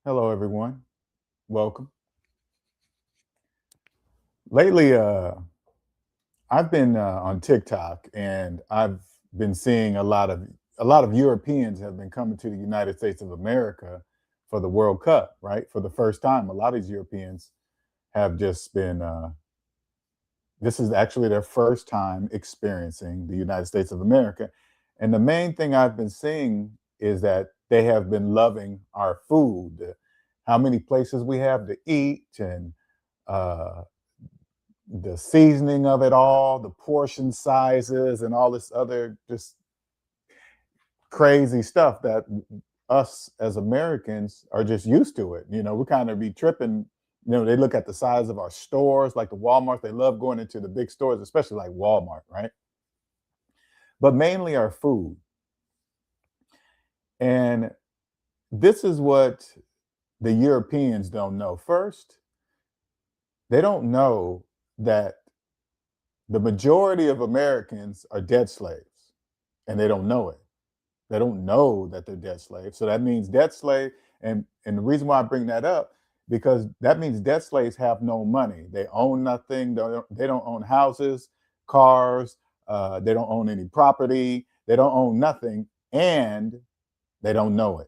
Hello, everyone. Welcome. Lately, I've been on TikTok, and I've been seeing a lot of Europeans have been coming to the United States of America for the World Cup, right? For the first time, a lot of these Europeans have just been. This is actually their first time experiencing the United States of America, and the main thing I've been seeing is that they have been loving our food, how many places we have to eat, and uh, the seasoning of it all, the portion sizes, and all this other just crazy stuff that us as Americans are just used to it. We kind of be tripping. They look at the size of our stores, like the Walmart. They love going into the big stores, especially like Walmart, right? But mainly our food. And this is what the Europeans don't know. First, they don't know that the majority of Americans are debt slaves, and they don't know it. They don't know that they're debt slaves. So that means debt slave, and the reason why I bring that up, because that means debt slaves have no money. They own nothing. They don't own houses, cars. They don't own any property. They don't own nothing, and they don't know it.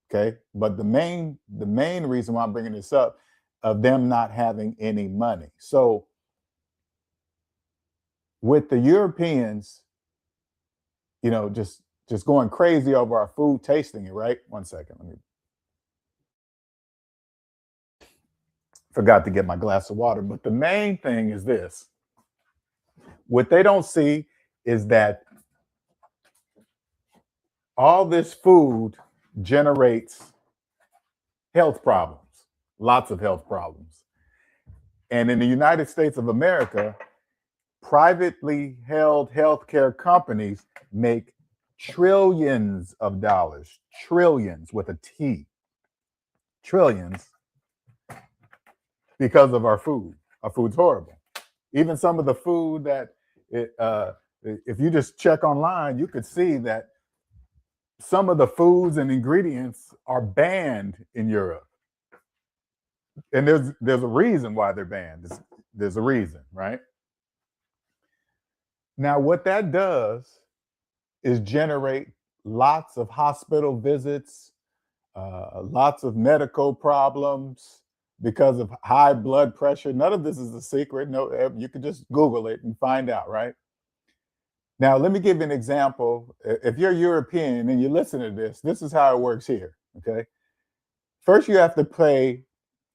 Okay, but the main reason why I'm bringing this up of them not having any money. So with the Europeans, just going crazy over our food, tasting it, right? One second, let me forgot to get my glass of water. But the main thing is this: what they don't see is that all this food generates health problems, lots of health problems. And in the United States of America, privately held healthcare companies make trillions of dollars, trillions with a T, trillions, because of our food. Our food's horrible. Even some of the food that if you just check online, you could see that some of the foods and ingredients are banned in Europe, and there's a reason why they're banned. There's a reason, right? Now, what that does is generate lots of hospital visits, lots of medical problems because of high blood pressure. None of this is a secret. No, you can just Google it and find out, right? Now, let me give you an example. If you're European and you listen to this is how it works here. Okay. First, you have to pay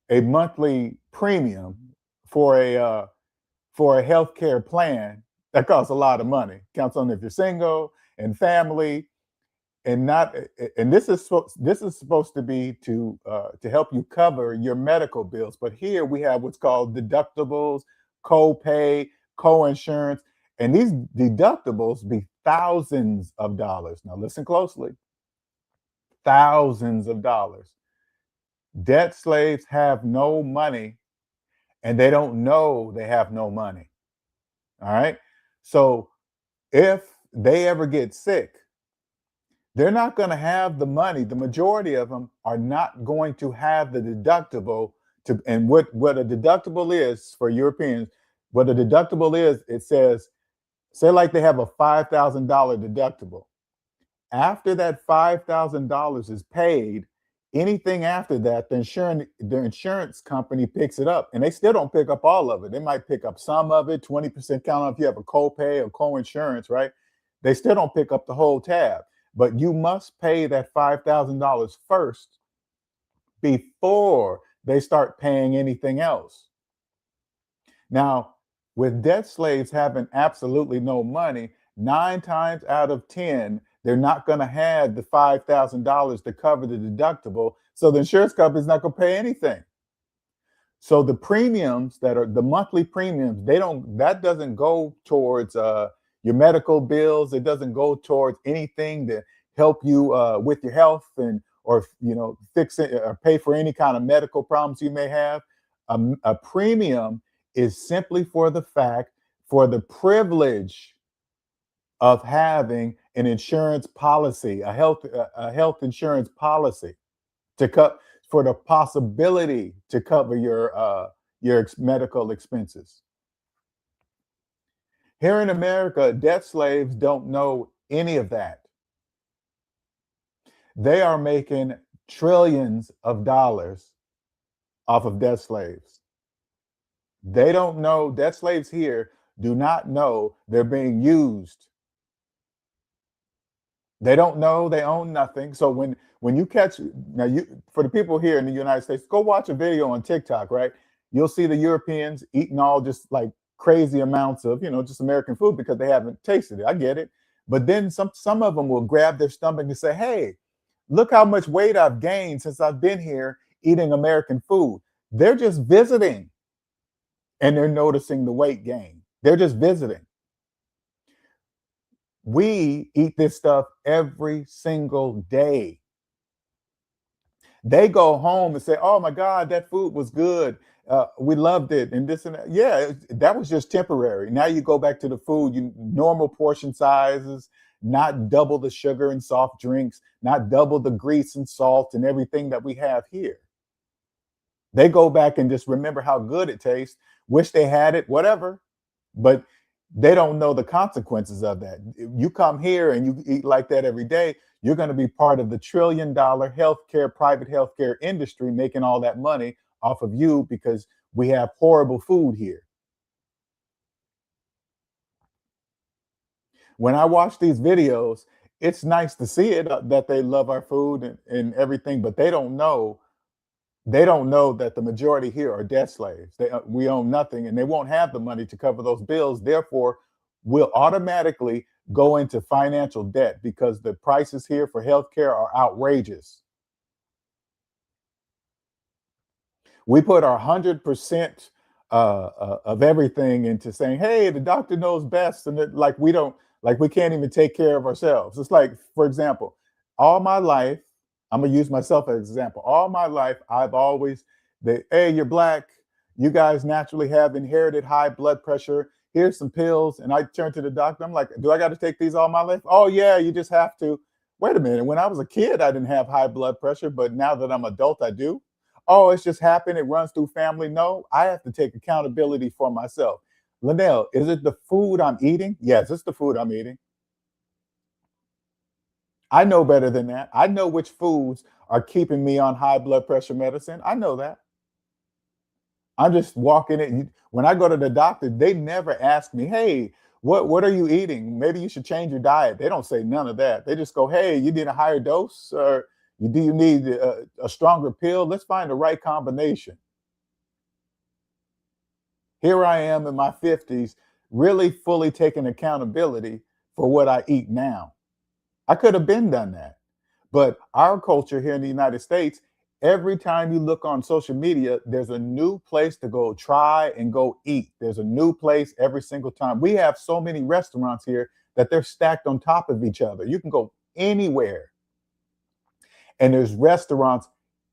a monthly premium for a healthcare plan that costs a lot of money. Counts on if you're single and family, and not and this is supposed to be to help you cover your medical bills. But here we have what's called deductibles, co-pay, co-insurance, and these deductibles be thousands of dollars. Now listen closely, thousands of dollars. Debt slaves have no money, and they don't know they have no money. All right. So if they ever get sick, they're not going to have the money. The majority of them are not going to have the deductible to. And what a deductible is for Europeans, what a deductible is, it says, say like they have a $5,000 deductible. After that $5,000 is paid, anything after that, the insurance company picks it up, and they still don't pick up all of it. They might pick up some of it, 20% count on if you have a copay or co-insurance, right? They still don't pick up the whole tab, but you must pay that $5,000 first before they start paying anything else. Now, with debt slaves having absolutely no money, 9 times out of 10, they're not going to have the $5,000 to cover the deductible. So the insurance company's not going to pay anything. So the premiums that are the monthly premiums, that doesn't go towards your medical bills. It doesn't go towards anything to help you with your health and or fix it or pay for any kind of medical problems you may have. A premium is simply for the privilege of having an insurance policy, a health insurance policy to cut for the possibility to cover your medical expenses. Here in America, debt slaves don't know any of that. They are making trillions of dollars off of debt slaves. They don't know, debt slaves here do not know they're being used. They don't know they own nothing. So when you catch now you for the people here in the United States, go watch a video on TikTok, right? You'll see the Europeans eating all just like crazy amounts of, just American food because they haven't tasted it. I get it. But then some of them will grab their stomach and say, "Hey, look how much weight I've gained since I've been here eating American food." They're just visiting and they're noticing the weight gain. They're just visiting. We eat this stuff every single day. They go home and say, "Oh my God, that food was good. We loved it," and this and that. Yeah, that was just temporary. Now you go back to the food, normal portion sizes, not double the sugar and soft drinks, not double the grease and salt and everything that we have here. They go back and just remember how good it tastes, wish they had it, whatever. But they don't know the consequences of that. You come here and you eat like that every day, you're going to be part of the $1 trillion healthcare, private healthcare industry making all that money off of you because we have horrible food here. When I watch these videos, it's nice to see it that they love our food and everything, but they don't know that the majority here are debt slaves. We own nothing and they won't have the money to cover those bills. Therefore, we'll automatically go into financial debt because the prices here for healthcare are outrageous. We put our 100% of everything into saying, "Hey, the doctor knows best," and like we can't even take care of ourselves. It's like, for example, all my life, I'm gonna use myself as an example. All my life, I've always, "Hey, you're black. You guys naturally have inherited high blood pressure. Here's some pills." And I turn to the doctor. I'm like, "Do I got to take these all my life?" "Oh yeah, you just have to." Wait a minute. When I was a kid, I didn't have high blood pressure, but now that I'm adult, I do. "Oh, it's just happened. It runs through family." No, I have to take accountability for myself. Linnell, is it the food I'm eating? Yes, it's the food I'm eating. I know better than that. I know which foods are keeping me on high blood pressure medicine. I know that. I'm just walking it. When I go to the doctor, they never ask me, "Hey, what are you eating? Maybe you should change your diet." They don't say none of that. They just go, "Hey, you need a higher dose, or do you need a stronger pill? Let's find the right combination." Here I am in my 50s, really fully taking accountability for what I eat now. I could have been done that. But our culture here in the United States, every time you look on social media, there's a new place to go try and go eat. There's a new place every single time. We have so many restaurants here that they're stacked on top of each other. You can go anywhere, and there's restaurants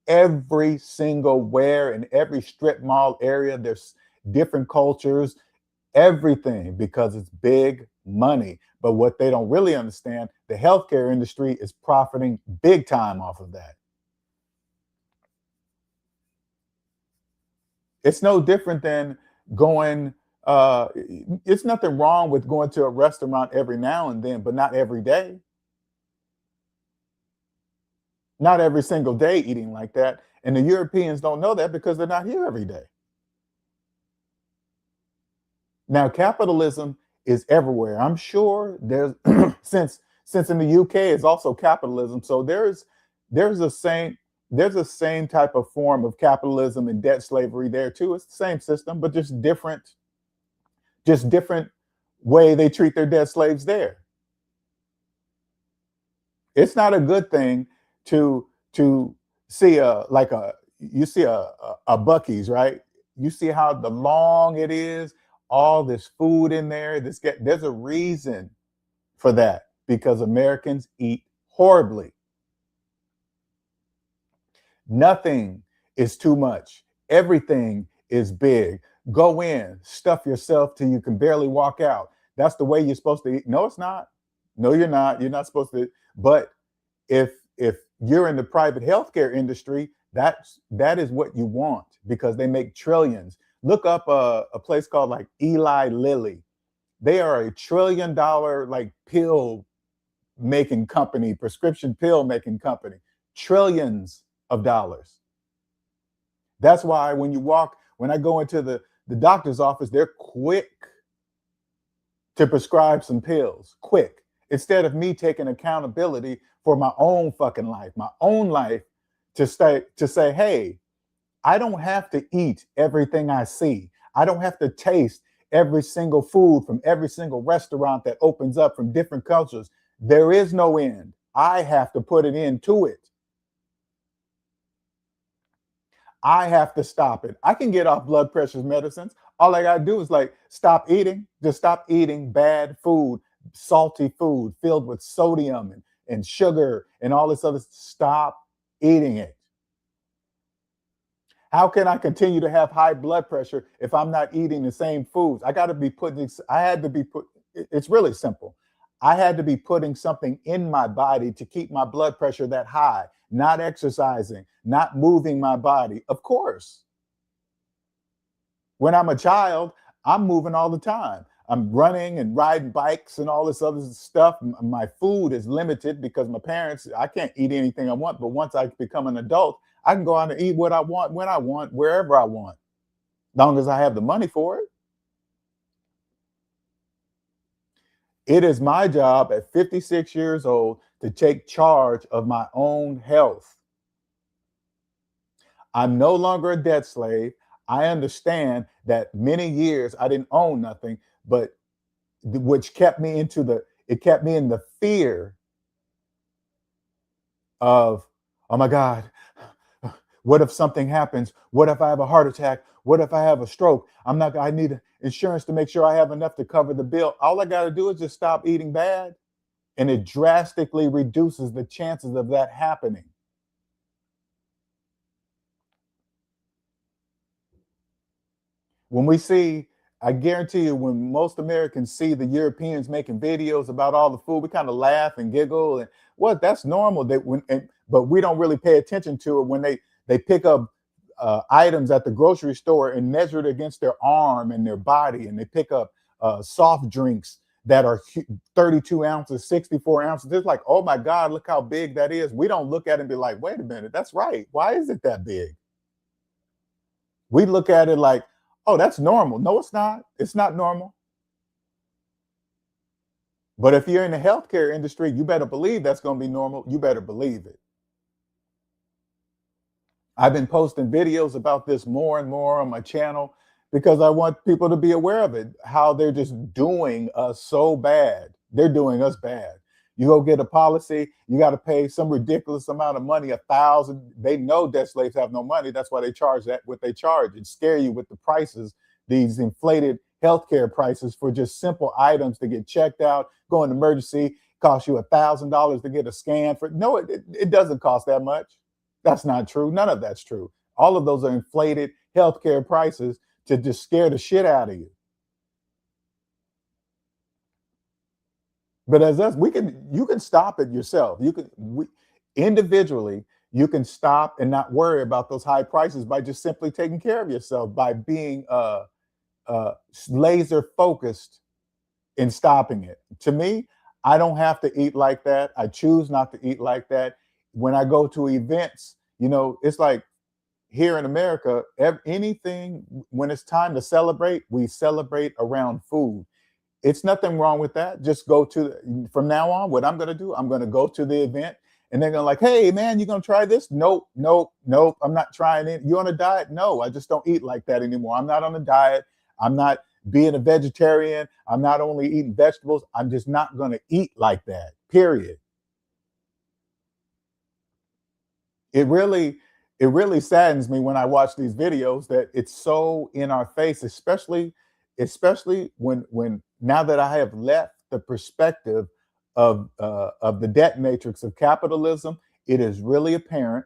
every single where in every strip mall area. There's different cultures, everything, because it's big money. But what they don't really understand, the healthcare industry is profiting big time off of that. It's no different than going, it's nothing wrong with going to a restaurant every now and then, but not every day, not every single day eating like that. And the Europeans don't know that because they're not here every day. Now, capitalism is everywhere. I'm sure there's since in the UK is also capitalism. So there's a same there's a same type of form of capitalism and debt slavery there too. It's the same system, but just different way they treat their debt slaves there. It's not a good thing to see a like a you see a Bucky's, right? You see how the long it is, all this food in there. There's a reason for that because Americans eat horribly. Nothing is too much. Everything is big. Go in, stuff yourself till you can barely walk out. That's the way you're supposed to eat. No, it's not. No, you're not. You're not supposed to. But if you're in the private healthcare industry, That is what you want because they make trillions. Look up a place called like Eli Lilly. They are $1 trillion like pill making company, prescription pill making company, trillions of dollars. That's why when I go into the doctor's office, they're quick to prescribe some pills, quick, instead of me taking accountability for my own fucking life, my own life to say, hey, I don't have to eat everything I see. I don't have to taste every single food from every single restaurant that opens up from different cultures. There is no end. I have to put an end to it. I have to stop it. I can get off blood pressure medicines. All I got to do is like stop eating, just stop eating bad food, salty food filled with sodium and sugar and all this other. Stop eating it. How can I continue to have high blood pressure if I'm not eating the same foods? I had to be put, it's really simple. I had to be putting something in my body to keep my blood pressure that high, not exercising, not moving my body. Of course, when I'm a child, I'm moving all the time. I'm running and riding bikes and all this other stuff. My food is limited because my parents, I can't eat anything I want. But once I become an adult, I can go out and eat what I want, when I want, wherever I want, as long as I have the money for it. It is my job at 56 years old to take charge of my own health. I'm no longer a debt slave. I understand that many years I didn't own nothing, but which kept me it kept me in the fear of, oh my God, what if something happens? What if I have a heart attack? What if I have a stroke? I need insurance to make sure I have enough to cover the bill. All I got to do is just stop eating bad. And it drastically reduces the chances of that happening. When we see, I guarantee you, when most Americans see the Europeans making videos about all the food, we kind of laugh and giggle and what that's normal. But we don't really pay attention to it when they pick up items at the grocery store and measure it against their arm and their body, and they pick up soft drinks that are 32 ounces, 64 ounces. It's like, oh my God, look how big that is. We don't look at it and be like, wait a minute, that's right. Why is it that big? We look at it like, oh, that's normal. No, it's not. It's not normal. But if you're in the healthcare industry, you better believe that's going to be normal. You better believe it. I've been posting videos about this more and more on my channel because I want people to be aware of it, how they're just doing us so bad. They're doing us bad. You go get a policy, you got to pay some ridiculous amount of money, 1,000. They know debt slaves have no money. That's why they charge what they charge and scare you with the prices, these inflated healthcare prices for just simple items to get checked out, go in emergency, cost you $1,000 to get a scan for. No, it doesn't cost that much. That's not true. None of that's true. All of those are inflated healthcare prices to just scare the shit out of you. But as us, you can stop it yourself. Individually, you can stop and not worry about those high prices by just simply taking care of yourself, by being laser focused in stopping it. To me, I don't have to eat like that. I choose not to eat like that. When I go to events, it's like here in America, anything, when it's time to celebrate, we celebrate around food. It's nothing wrong with that. Just from now on, what I'm going to do, I'm going to go to the event and they're going to like, hey man, you going to try this? Nope, nope, nope. I'm not trying it. You on a diet? No, I just don't eat like that anymore. I'm not on a diet. I'm not being a vegetarian. I'm not only eating vegetables. I'm just not going to eat like that, period. It really saddens me when I watch these videos that it's so in our face, especially when now that I have left the perspective of the debt matrix of capitalism, it is really apparent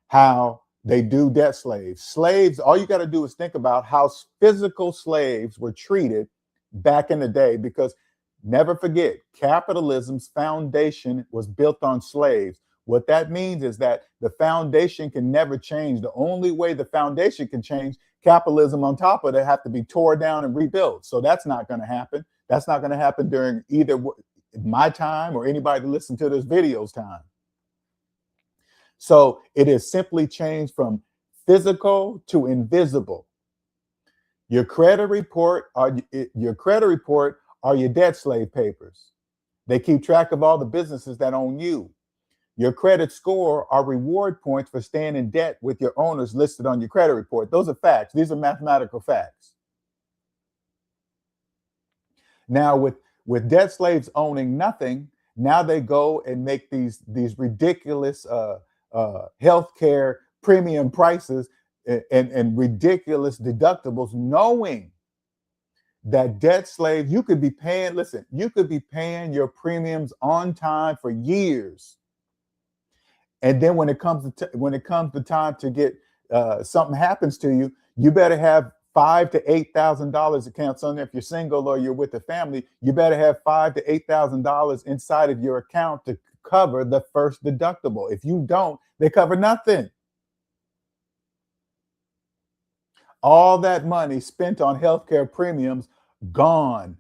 how they do debt slaves. Slaves, all you got to do is think about how physical slaves were treated back in the day, because never forget, capitalism's foundation was built on slaves. What that means is that the foundation can never change. The only way the foundation can change, capitalism on top of it have to be tore down and rebuilt. So that's not going to happen. That's not going to happen during either my time or anybody to listen to this video's time. So it is simply changed from physical to invisible. Your credit report are your debt slave papers. They keep track of all the businesses that own you. Your credit score are reward points for staying in debt with your owners listed on your credit report. Those are facts. These are mathematical facts. Now, with debt slaves owning nothing, now they go and make these ridiculous healthcare premium prices and ridiculous deductibles, knowing that debt slaves, you could be paying, listen, you could be paying your premiums on time for years. And then when it comes to time to get something happens to you, you better have $5,000 to $8,000 accounts on there. If you're single or you're with a family, you better have $5,000 to $8,000 inside of your account to cover the first deductible. If you don't, they cover nothing. All that money spent on healthcare premiums gone.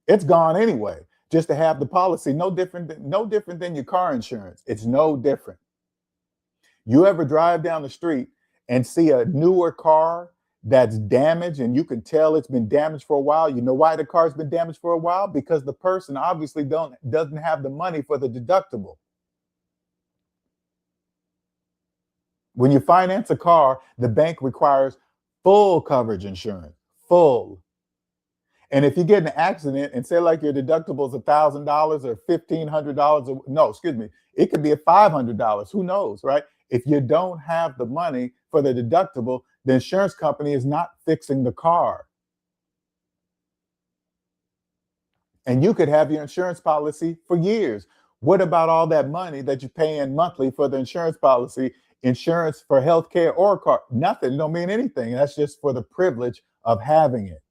It's gone anyway. Just to have the policy, no different than your car insurance. It's no different. You ever drive down the street and see a newer car that's damaged and you can tell it's been damaged for a while? You know why the car's been damaged for a while? Because the person obviously doesn't have the money for the deductible. When you finance a car, the bank requires full coverage insurance, full. And if you get in an accident and say like your deductible is $1,000 or $1,500, or no, excuse me, it could be $500. Who knows, right? If you don't have the money for the deductible, the insurance company is not fixing the car. And you could have your insurance policy for years. What about all that money that you're paying monthly for the insurance policy, insurance for healthcare or car? Nothing. It don't mean anything. That's just for the privilege of having it.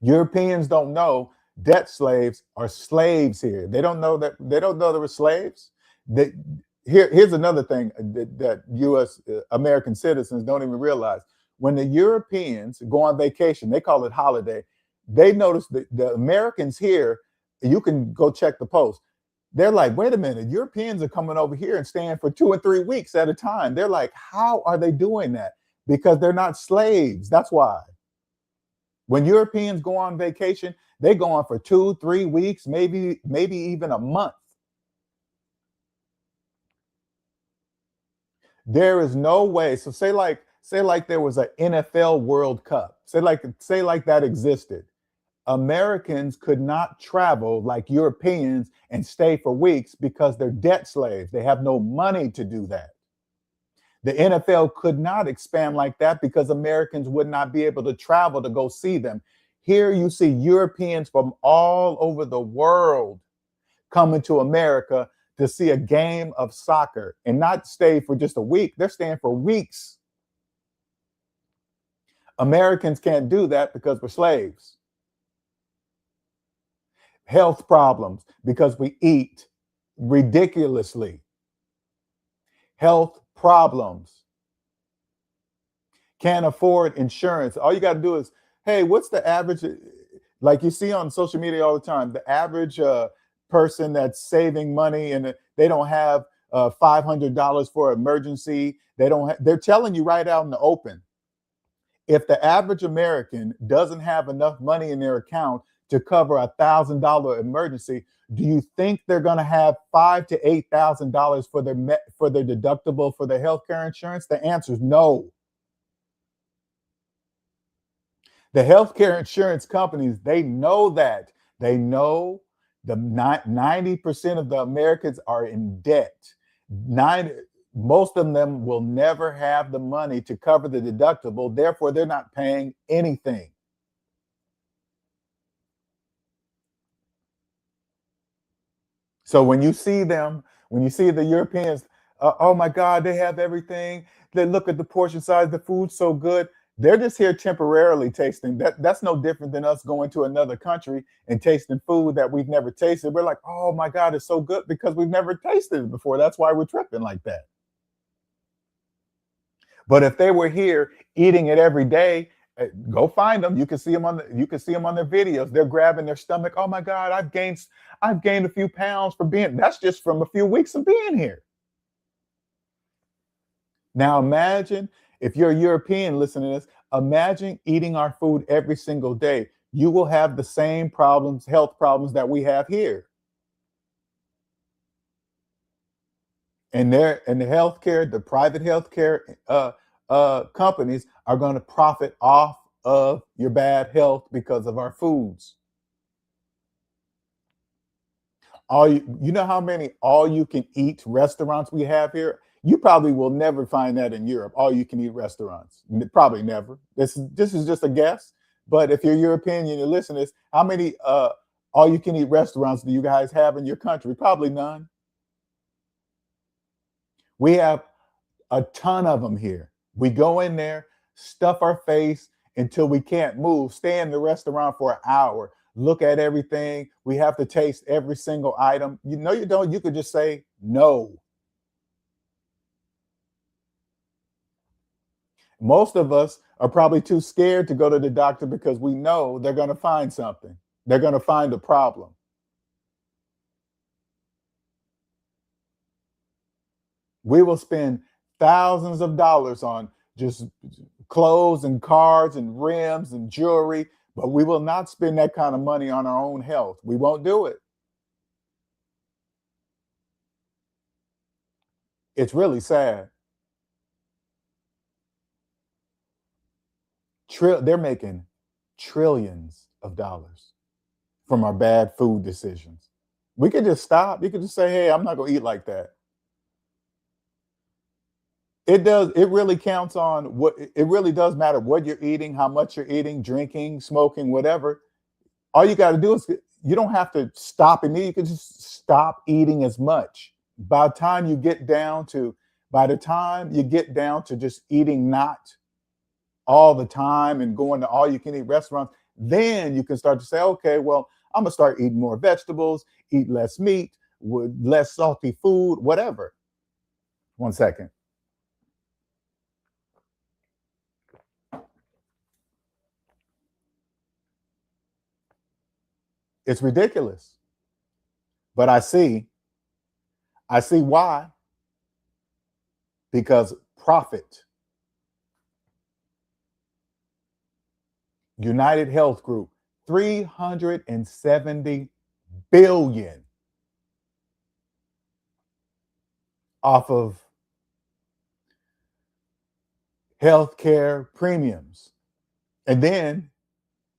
Europeans don't know debt slaves are slaves here. They don't know that. They don't know they were slaves. Here's another thing that U.S. American citizens don't even realize. When the Europeans go on vacation, they call it holiday. They notice that the Americans here, you can go check the post. They're like, wait a minute, Europeans are coming over here and staying for 2 or 3 weeks at a time. They're like, how are they doing that? Because they're not slaves. That's why. When Europeans go on vacation, they go on for 2, 3 weeks, maybe even a month. There is no way. So say like there was an NFL World Cup. Say like that existed. Americans could not travel like Europeans and stay for weeks because they're debt slaves. They have no money to do that. The NFL could not expand like that because Americans would not be able to travel to go see them. Here you see Europeans from all over the world coming to America to see a game of soccer and not stay for just a week. They're staying for weeks. Americans can't do that because we're slaves. Health problems because we eat ridiculously. Health problems. Can't afford insurance. All you got to do is, hey, what's the average? Like you see on social media all the time, the average person that's saving money and they don't have $500 for emergency. They're telling you right out in the open. If the average American doesn't have enough money in their account to cover $1,000 emergency, do you think they're going to have $5,000 to $8,000 for their deductible for their healthcare insurance? The answer is no. The healthcare insurance companies, they know that. They know the 90% of the Americans are in debt. Most of them will never have the money to cover the deductible. Therefore, they're not paying anything. So when you see the Europeans, oh my God, they have everything. They look at the portion size, the food's so good. They're just here temporarily tasting. That's no different than us going to another country and tasting food that we've never tasted. We're like, oh my God, it's so good because we've never tasted it before. That's why we're tripping like that. But if they were here eating it every day, go find them. You can see them on their videos. They're grabbing their stomach. Oh my God, I've gained a few pounds from being. That's just from a few weeks of being here. Now imagine if you're a European listening to this, imagine eating our food every single day. You will have the same problems, health problems that we have here. And the healthcare, the private healthcare companies are going to profit off of your bad health because of our foods. You know how many all you can eat restaurants we have here? You probably will never find that in Europe. All you can eat restaurants, probably never. This is just a guess. But if you're European and you listen to this, how many all you can eat restaurants do you guys have in your country? Probably none. We have a ton of them here. We go in there, stuff our face until we can't move, stay in the restaurant for an hour, look at everything. We have to taste every single item. You know, you don't, you could just say no. Most of us are probably too scared to go to the doctor because we know they're going to find something. They're going to find a problem. We will spend thousands of dollars on just clothes and cars and rims and jewelry, but we will not spend that kind of money on our own health. We won't do it. It's really sad. They're making trillions of dollars from our bad food decisions. We could just stop. You could just say, hey, I'm not going to eat like that. It really counts on what it really does matter what you're eating, how much you're eating, drinking, smoking, whatever. All you got to do is you don't have to stop and eat. You can just stop eating as much. By the time you get down to just eating not all the time and going to all you can eat restaurants, then you can start to say, okay, well, I'm gonna start eating more vegetables, eat less meat, with less salty food, whatever. One second. It's ridiculous. But I see why. Because profit. United Health Group, 370 billion off of healthcare premiums. And then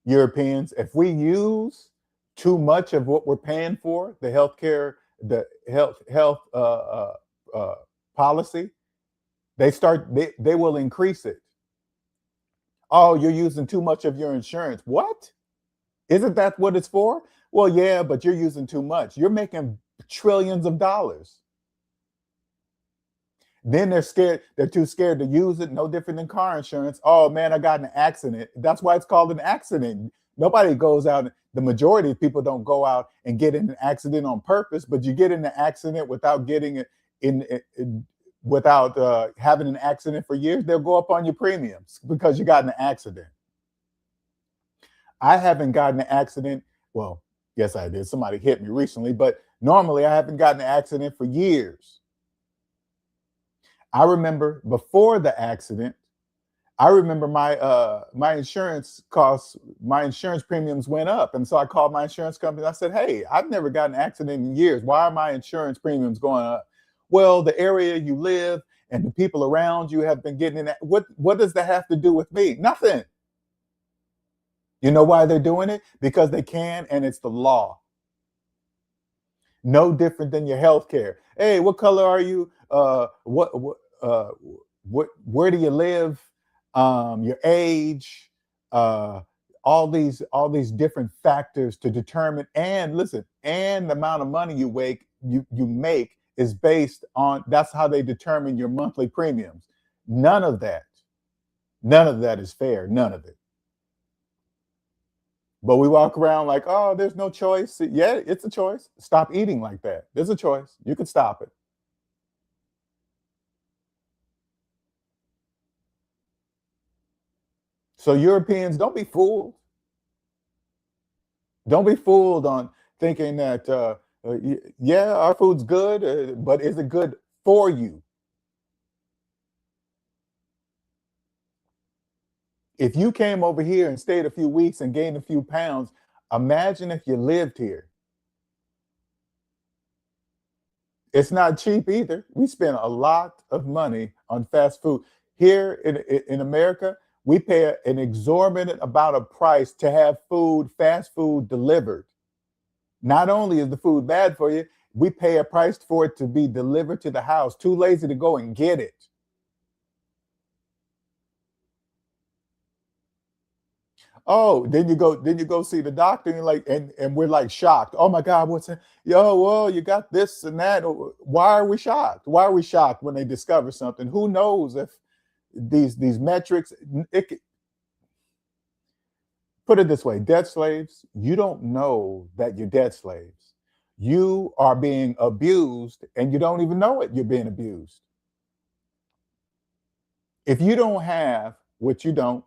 Europeans, if we use too much of what we're paying for, the health policy, they will increase it. Oh, you're using too much of your insurance. What? Isn't that what it's for? Well, yeah, but you're using too much. You're making trillions of dollars. Then they're scared. They're too scared to use it. No different than car insurance. Oh man, I got in an accident. That's why it's called an accident. Nobody goes out. The majority of people don't go out and get in an accident on purpose, but you get in an accident without getting it without having an accident for years. They'll go up on your premiums because you got in an accident. I haven't gotten an accident. Well, yes, I did. Somebody hit me recently, but normally I haven't gotten an accident for years. I remember before the accident, I remember my insurance premiums went up. And so I called my insurance company. I said, hey, I've never gotten an accident in years. Why are my insurance premiums going up? Well, the area you live and the people around you have been getting in that. What does that have to do with me? Nothing. You know why they're doing it? Because they can, and it's the law. No different than your health care. Hey, what color are you? Where do you live? Your age, all these different factors to determine. And listen, and the amount of money you make is based on. That's how they determine your monthly premiums. None of that. None of that is fair. None of it. But we walk around like, oh, there's no choice. Yeah, it's a choice. Stop eating like that. There's a choice. You can stop it. So Europeans, don't be fooled. Don't be fooled on thinking that, yeah, our food's good, but is it good for you? If you came over here and stayed a few weeks and gained a few pounds, imagine if you lived here. It's not cheap either. We spend a lot of money on fast food. Here in America, we pay an exorbitant amount of price to have food, fast food delivered. Not only is the food bad for you, we pay a price for it to be delivered to the house. Too lazy to go and get it. Oh, then you go see the doctor and like and we're like shocked. Oh my God, what's that? Yo, well, you got this and that. Why are we shocked? Why are we shocked when they discover something? Who knows if these metrics put it this way, debt slaves, you don't know that you're debt slaves. You are being abused and you don't even know it, you're being abused. If you don't have what you don't,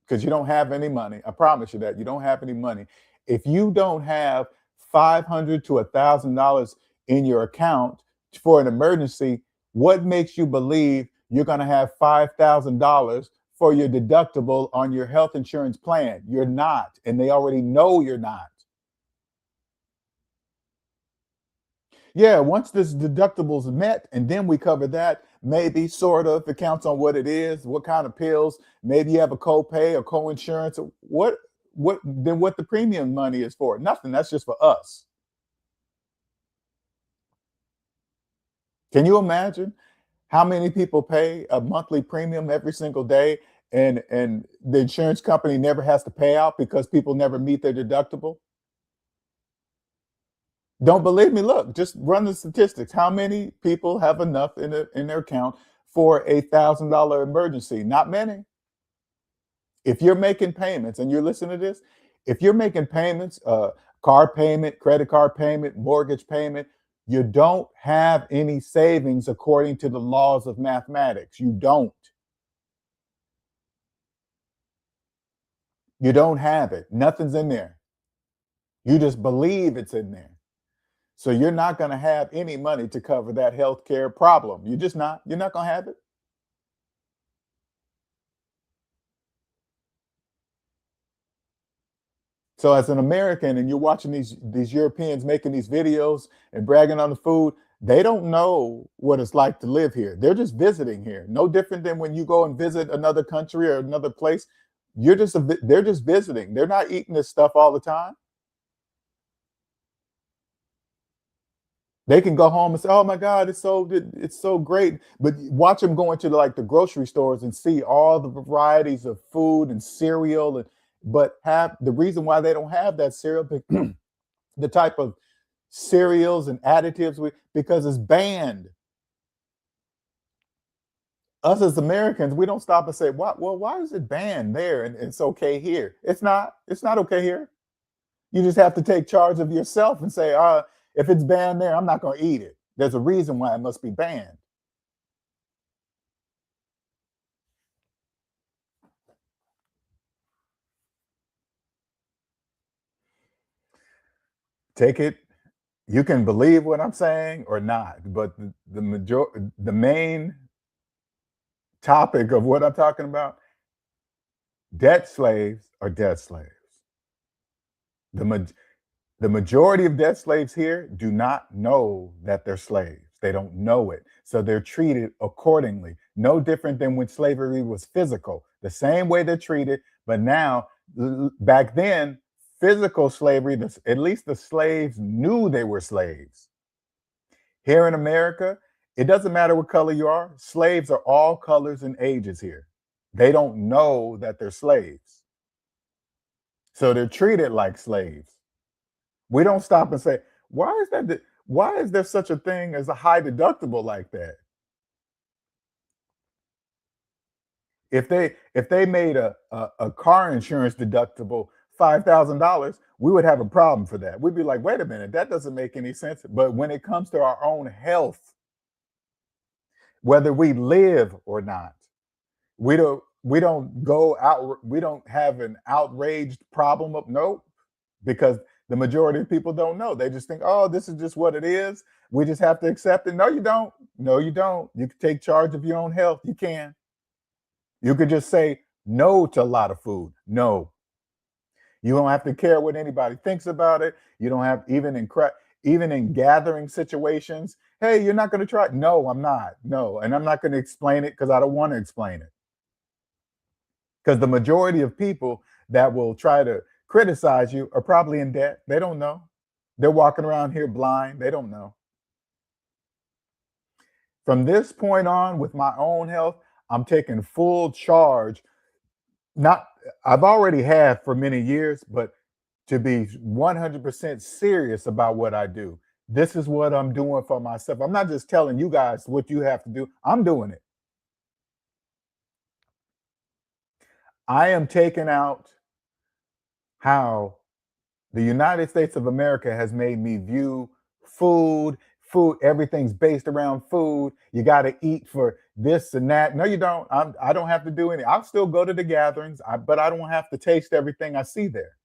because you don't have any money. I promise you that you don't have any money. If you don't have $500 to $1,000 in your account for an emergency, what makes you believe you're going to have $5,000 for your deductible on your health insurance plan? You're not, and they already know you're not. Yeah, once this deductible's met, and then we cover that, maybe sort of, it counts on what it is, what kind of pills, maybe you have a copay or co-insurance. What the premium money is for? Nothing. That's just for us. Can you imagine how many people pay a monthly premium every single day and the insurance company never has to pay out because people never meet their deductible? Don't believe me? Look, just run the statistics. How many people have enough in their account for $1,000 emergency? Not many. If you're making payments and you're listening to this, if you're making payments, car payment, credit card payment, mortgage payment, you don't have any savings according to the laws of mathematics. You don't. You don't have it. Nothing's in there. You just believe it's in there. So you're not going to have any money to cover that healthcare problem. You're just not. You're not going to have it. So as an American and you're watching these Europeans making these videos and bragging on the food, they don't know what it's like to live here. They're just visiting here. No different than when you go and visit another country or another place. They're just visiting. They're not eating this stuff all the time. They can go home and say, "Oh my God, it's so great." But watch them go into like the grocery stores and see all the varieties of food and cereal, and but have the reason why they don't have that cereal, the type of cereals and additives because it's banned. Us as Americans, we don't stop and say, "What? Well, why is it banned there and it's okay here?" It's not. It's not okay here. You just have to take charge of yourself and say, if it's banned there, I'm not going to eat it. There's a reason why it must be banned. Take it. You can believe what I'm saying or not, but the main topic of what I'm talking about, debt slaves are debt slaves. The The majority of debt slaves here do not know that they're slaves. They don't know it. So they're treated accordingly. No different than when slavery was physical. The same way they're treated, but now, back then, physical slavery, at least the slaves knew they were slaves. Here in America, it doesn't matter what color you are, slaves are all colors and ages here. They don't know that they're slaves. So they're treated like slaves. We don't stop and say, why is there such a thing as a high deductible like that? If they made a car insurance deductible $5,000, we would have a problem for that. We'd be like, wait a minute, that doesn't make any sense. But when it comes to our own health, whether we live or not, we don't go out, we don't have an outraged problem of nope, because the majority of people don't know. They just think, oh, this is just what it is. We just have to accept it. No, you don't. No, you don't. You can take charge of your own health. You can. You could just say no to a lot of food. No. You don't have to care what anybody thinks about it. You don't have even in gathering situations. Hey, you're not going to try. No, I'm not. No, and I'm not going to explain it because I don't want to explain it. Because the majority of people that will try to criticize you are probably in debt. They don't know. They're walking around here blind. They don't know. From this point on, with my own health, I'm taking full charge. Not, I've already had for many years, but to be 100% serious about what I do. This is what I'm doing for myself. I'm not just telling you guys what you have to do. I'm doing it. I am taking out how the United States of America has made me view food, everything's based around food. You got to eat for this and that. No, you don't. I don't have to do any. I'll still go to the gatherings, but I don't have to taste everything I see there.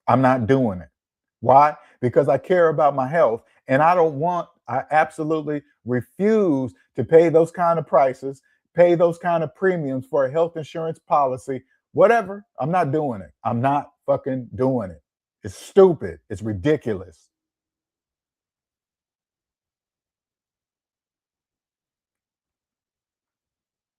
I'm not doing it. Why? Because I care about my health, and I absolutely refuse to pay those kind of prices, pay those kind of premiums for a health insurance policy, whatever. I'm not doing it. I'm not fucking doing it. It's stupid. It's ridiculous.